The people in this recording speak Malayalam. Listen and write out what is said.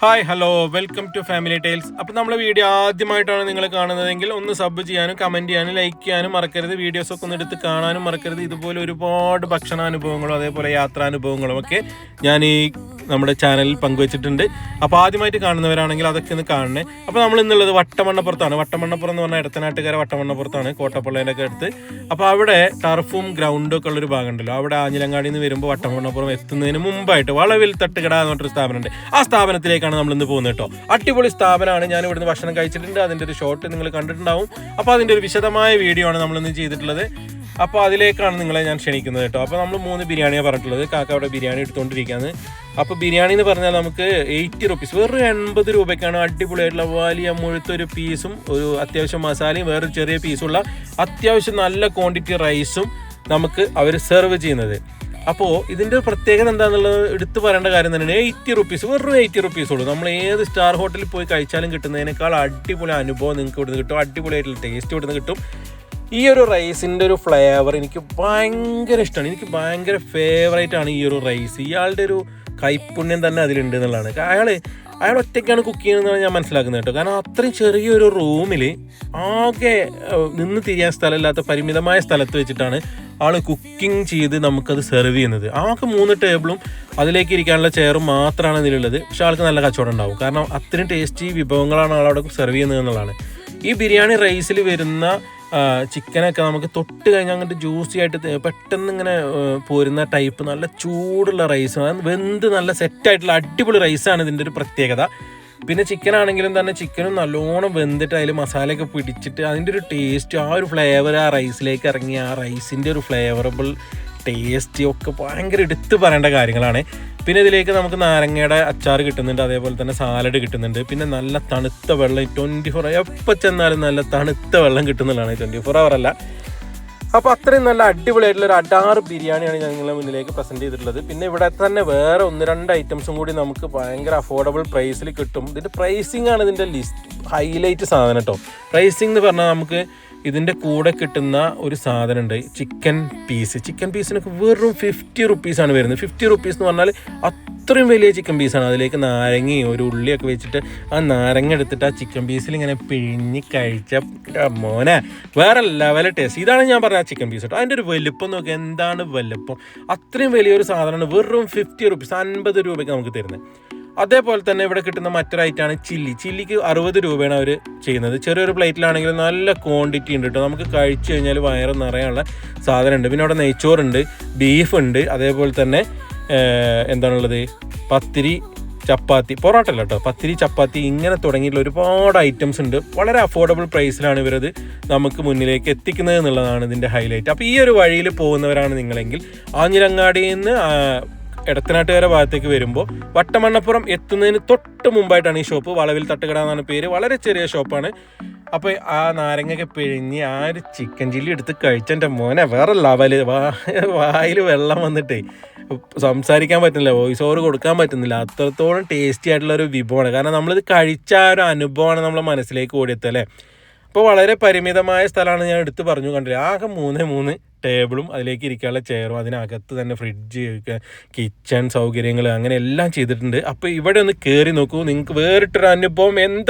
Hi hello welcome to family tiles. അപ്പോൾ നമ്മളെ വീഡിയോ ആദ്യമായിട്ടാണ് നിങ്ങൾ കാണുന്നതെങ്കിൽ ഒന്ന് സബ് ചെയ്യാനും കമൻറ്റ് ചെയ്യാനും ലൈക്ക് ചെയ്യാനും മറക്കരുത്. വീഡിയോസൊക്കെ ഒന്ന് എടുത്ത് കാണാനും മറക്കരുത്. ഇതുപോലെ ഒരുപാട് ഭക്ഷണാനുഭവങ്ങളും അതേപോലെ യാത്രാനുഭവങ്ങളും ഒക്കെ ഞാൻ ഈ നമ്മുടെ ചാനലിൽ പങ്കുവച്ചിട്ടുണ്ട്. അപ്പോൾ ആദ്യമായിട്ട് കാണുന്നവരാണെങ്കിൽ അതൊക്കെ ഒന്ന് കാണണേ. അപ്പോൾ നമ്മൾ ഇന്നുള്ളത് വട്ടമണ്ണപ്പുറത്താണ്. വട്ടമണ്ണപ്പുറം എന്ന് പറഞ്ഞാൽ ഇടത്തനാട്ടുകാര വട്ടമണ്ണപ്പുറത്താണ്, കോട്ടപ്പള്ളേൻ്റെ അടുത്ത്. അപ്പോൾ അവിടെ ടർഫും ഗ്രൗണ്ടും ഒക്കെ ഉള്ളൊരു ഭാഗമുണ്ടല്ലോ. അവിടെ ആഞ്ഞിലങ്ങാടിയിൽ നിന്ന് വരുമ്പോൾ വട്ടമണ്ണപ്പുറം എത്തുന്നതിന് മുമ്പായിട്ട് വളവിൽ തട്ടുകട എന്ന് പറഞ്ഞൊരു സ്ഥാപനമുണ്ട്. ആ സ്ഥാപനത്തിലേക്കാണ് നമ്മൾ ഇന്ന് പോകുന്നത് കേട്ടോ. അടിപൊളി സ്ഥാപനമാണ്. ഞാൻ ഇവിടുന്ന് ഭക്ഷണം കഴിച്ചിട്ടുണ്ട്. അതിൻ്റെ ഒരു ഷോട്ട് നിങ്ങൾ കണ്ടിട്ടുണ്ടാവും. അപ്പോൾ അതിൻ്റെ ഒരു വിശദമായ വീഡിയോ ആണ് നമ്മളിന്ന് ചെയ്തിട്ടുള്ളത്. അപ്പോൾ അതിലേക്കാണ് നിങ്ങളെ ഞാൻ ക്ഷണിക്കുന്നത് കേട്ടോ. അപ്പോൾ നമ്മൾ 3 ബിരിയാണിയാണ് പറഞ്ഞിട്ടുള്ളത്. കാക്ക അവിടെ ബിരിയാണി എടുത്തുകൊണ്ടിരിക്കുകയാണ്. അപ്പോൾ ബിരിയാണി എന്ന് പറഞ്ഞാൽ നമുക്ക് 80 റുപ്പീസ്, വെറും 80 രൂപയ്ക്കാണ് അടിപൊളിയായിട്ടുള്ള വലിയ മുഴുത്തൊരു പീസും ഒരു അത്യാവശ്യം മസാലയും വേറൊരു ചെറിയ പീസുള്ള അത്യാവശ്യം നല്ല ക്വാണ്ടിറ്റി റൈസും നമുക്ക് അവർ സെർവ് ചെയ്യുന്നത്. അപ്പോൾ ഇതിൻ്റെ പ്രത്യേകത എന്താണെന്നുള്ളത് എടുത്തു പറയേണ്ട കാര്യം തന്നെയാണ്. 80 റുപ്പീസ്, വെറും 80 റുപ്പീസുള്ളൂ. നമ്മൾ ഏത് സ്റ്റാർ ഹോട്ടലിൽ പോയി കഴിച്ചാലും കിട്ടുന്നതിനേക്കാൾ അടിപൊളി അനുഭവം നിങ്ങൾക്ക് ഇവിടുന്ന് കിട്ടും. അടിപൊളിയായിട്ടുള്ള ടേസ്റ്റ് ഇവിടുന്ന് കിട്ടും. ഈ ഒരു റൈസിൻ്റെ ഒരു ഫ്ലേവർ എനിക്ക് ഭയങ്കര ഇഷ്ടമാണ്. എനിക്ക് ഭയങ്കര ഫേവറേറ്റ് ആണ് ഈ ഒരു റൈസ്. ഇയാളുടെ ഒരു കൈപ്പുണ്യം തന്നെ അതിലുണ്ട് എന്നുള്ളതാണ്. അയാൾ ഒറ്റയ്ക്കാണ് കുക്ക് ചെയ്യുന്നതെന്നാണ് ഞാൻ മനസ്സിലാക്കുന്നത് കേട്ടോ. കാരണം അത്രയും ചെറിയൊരു റൂമിൽ ആകെ നിന്ന് തിരിയാൻ സ്ഥലമില്ലാത്ത പരിമിതമായ സ്ഥലത്ത് വെച്ചിട്ടാണ് ആൾ കുക്കിംഗ് ചെയ്ത് നമുക്കത് സെർവ് ചെയ്യുന്നത്. ആൾക്ക് 3 ടേബിളും അതിലേക്ക് ഇരിക്കാനുള്ള ചെയറും മാത്രമാണ് ഇതിലുള്ളത്. പക്ഷെ ആൾക്ക് നല്ല കച്ചവടം ഉണ്ടാവും. കാരണം അത്രയും ടേസ്റ്റി വിഭവങ്ങളാണ് ആളവിടെ സെർവ് ചെയ്യുന്നത് എന്നുള്ളതാണ്. ഈ ബിരിയാണി റൈസിൽ വരുന്ന ചിക്കനൊക്കെ നമുക്ക് തൊട്ട് കഴിഞ്ഞാൽ അങ്ങോട്ട് ജ്യൂസി ആയിട്ട് പെട്ടെന്ന് ഇങ്ങനെ പോരുന്ന ടൈപ്പ് നല്ല ചൂടുള്ള റൈസ്, വെന്ത് നല്ല സെറ്റായിട്ടുള്ള അടിപൊളി റൈസാണ് ഇതിൻ്റെ ഒരു പ്രത്യേകത. പിന്നെ ചിക്കൻ ആണെങ്കിലും തന്നെ ചിക്കനും നല്ലോണം വെന്തിട്ട് അതിൽ മസാലയൊക്കെ പിടിച്ചിട്ട് അതിൻ്റെ ഒരു ടേസ്റ്റ്, ആ ഒരു ഫ്ലേവർ ആ റൈസിലേക്ക് ഇറങ്ങി ആ റൈസിൻ്റെ ഒരു ഫ്ലേവറബിൾ ടേസ്റ്റ് ഒക്കെ ഭയങ്കര എടുത്ത് പറയേണ്ട കാര്യങ്ങളാണ്. പിന്നെ ഇതിലേക്ക് നമുക്ക് നാരങ്ങയുടെ അച്ചാർ കിട്ടുന്നുണ്ട്, അതേപോലെ തന്നെ സാലഡ് കിട്ടുന്നുണ്ട്. പിന്നെ നല്ല തണുത്ത വെള്ളം 24 എപ്പോൾ ചെന്നാലും നല്ല തണുത്ത വെള്ളം കിട്ടുന്നതാണ്. 24 അവർ അല്ല. അപ്പോൾ അത്രയും നല്ല അടിപൊളിയായിട്ടുള്ള ഒരു അടാറ് ബിരിയാണിയാണ് ഞാൻ നിങ്ങളുടെ മുന്നിലേക്ക് പ്രസൻറ്റ് ചെയ്തിട്ടുള്ളത്. പിന്നെ ഇവിടെ തന്നെ വേറെ 1-2 ഐറ്റംസും കൂടി നമുക്ക് ഭയങ്കര അഫോർഡബിൾ പ്രൈസിൽ കിട്ടും. ഇതിൻ്റെ പ്രൈസിങ് ആണ് ഇതിൻ്റെ ഹൈലൈറ്റ് സാധനം കേട്ടോ. പ്രൈസിങ് എന്ന് പറഞ്ഞാൽ നമുക്ക് ഇതിൻ്റെ കൂടെ കിട്ടുന്ന ഒരു സാധനമുണ്ട്, ചിക്കൻ പീസിനൊക്കെ വെറും 50 റുപ്പീസാണ് വരുന്നത്. 50 റുപ്പീസ് എന്ന് പറഞ്ഞാൽ അത്രയും വലിയ ചിക്കൻ പീസാണ്. അതിലേക്ക് നാരങ്ങയും ഒരു ഉള്ളിയൊക്കെ വെച്ചിട്ട് ആ നാരങ്ങ എടുത്തിട്ട് ആ ചിക്കൻ പീസിൽ ഇങ്ങനെ പിഴിഞ്ഞ് കഴിച്ച മോനെ വേറെ ലെവൽ ടേസ്റ്റ്. ഇതാണ് ഞാൻ പറഞ്ഞ ചിക്കൻ പീസ് കേട്ടോ. അതിൻ്റെ ഒരു വലുപ്പം നോക്കുക, എന്താണ് വലുപ്പം. അത്രയും വലിയൊരു സാധനമാണ്. വെറും 50 റുപ്പീസ്, 50 രൂപയ്ക്ക് നമുക്ക് തരുന്നത്. അതേപോലെ തന്നെ ഇവിടെ കിട്ടുന്ന മറ്റൊരു ഐറ്റമാണ് ചില്ലിക്ക് 60 രൂപയാണ് അവർ ചെയ്യുന്നത്. ചെറിയൊരു പ്ലേറ്റിലാണെങ്കിലും നല്ല ക്വാണ്ടിറ്റി ഉണ്ട് കേട്ടോ. നമുക്ക് കഴിച്ചു കഴിഞ്ഞാൽ വയറ് നിറയാനുള്ള സാധനമുണ്ട്. പിന്നെ അവിടെ നെയ്ച്ചോറുണ്ട്, ബീഫുണ്ട്, അതേപോലെ തന്നെ എന്താണുള്ളത്, പത്തിരി, ചപ്പാത്തി, പൊറോട്ട അല്ല കേട്ടോ, പത്തിരി, ചപ്പാത്തി, ഇങ്ങനെ തുടങ്ങിയിട്ടുള്ള ഒരുപാട് ഐറ്റംസ് ഉണ്ട്. വളരെ അഫോർഡബിൾ പ്രൈസിലാണ് ഇവരത് നമുക്ക് മുന്നിലേക്ക് എത്തിക്കുന്നത് എന്നുള്ളതാണ് ഇതിൻ്റെ ഹൈലൈറ്റ്. അപ്പോൾ ഈ ഒരു വഴിയിൽ പോകുന്നവരാണ് നിങ്ങളെങ്കിൽ ആഞ്ഞിലങ്ങാടിയിൽ നിന്ന് ഇടത്തനാട്ടുകാര ഭാഗത്തേക്ക് വരുമ്പോൾ വട്ടമണ്ണപ്പുറം എത്തുന്നതിന് തൊട്ട് മുമ്പായിട്ടാണ് ഈ ഷോപ്പ്. വളവിൽ തട്ടുകട എന്നാണ് പേര്. വളരെ ചെറിയ ഷോപ്പാണ്. അപ്പോൾ ആ നാരങ്ങയൊക്കെ പിഴിഞ്ഞ് ആ ഒരു ചിക്കൻ ചില്ലി എടുത്ത് കഴിച്ചെൻ്റെ മോനെ വേറെ ലെവല്. വായിൽ വെള്ളം വന്നിട്ടേ സംസാരിക്കാൻ പറ്റുന്നില്ല, വോയിസ് ഓവർ കൊടുക്കാൻ പറ്റുന്നില്ല. അത്രത്തോളം ടേസ്റ്റി ആയിട്ടുള്ള ഒരു വിഭവമാണ്. കാരണം നമ്മളിത് കഴിച്ച ആ ഒരു അനുഭവമാണ് നമ്മളെ മനസ്സിലേക്ക് ഓടിയെത്തല്ലേ. അപ്പോൾ വളരെ പരിമിതമായ സ്ഥലമാണ് ഞാൻ എടുത്ത് പറഞ്ഞു കണ്ടില്ല. ആകെ 3 ടേബിളും അതിലേക്ക് ഇരിക്കാനുള്ള ചെയറും അതിനകത്ത് തന്നെ ഫ്രിഡ്ജ്, കിച്ചൺ സൗകര്യങ്ങൾ അങ്ങനെ എല്ലാം ചെയ്തിട്ടുണ്ട്. അപ്പോൾ ഇവിടെ ഒന്ന് കയറി നോക്കൂ, നിങ്ങൾക്ക് വേറിട്ടൊരു അനുഭവം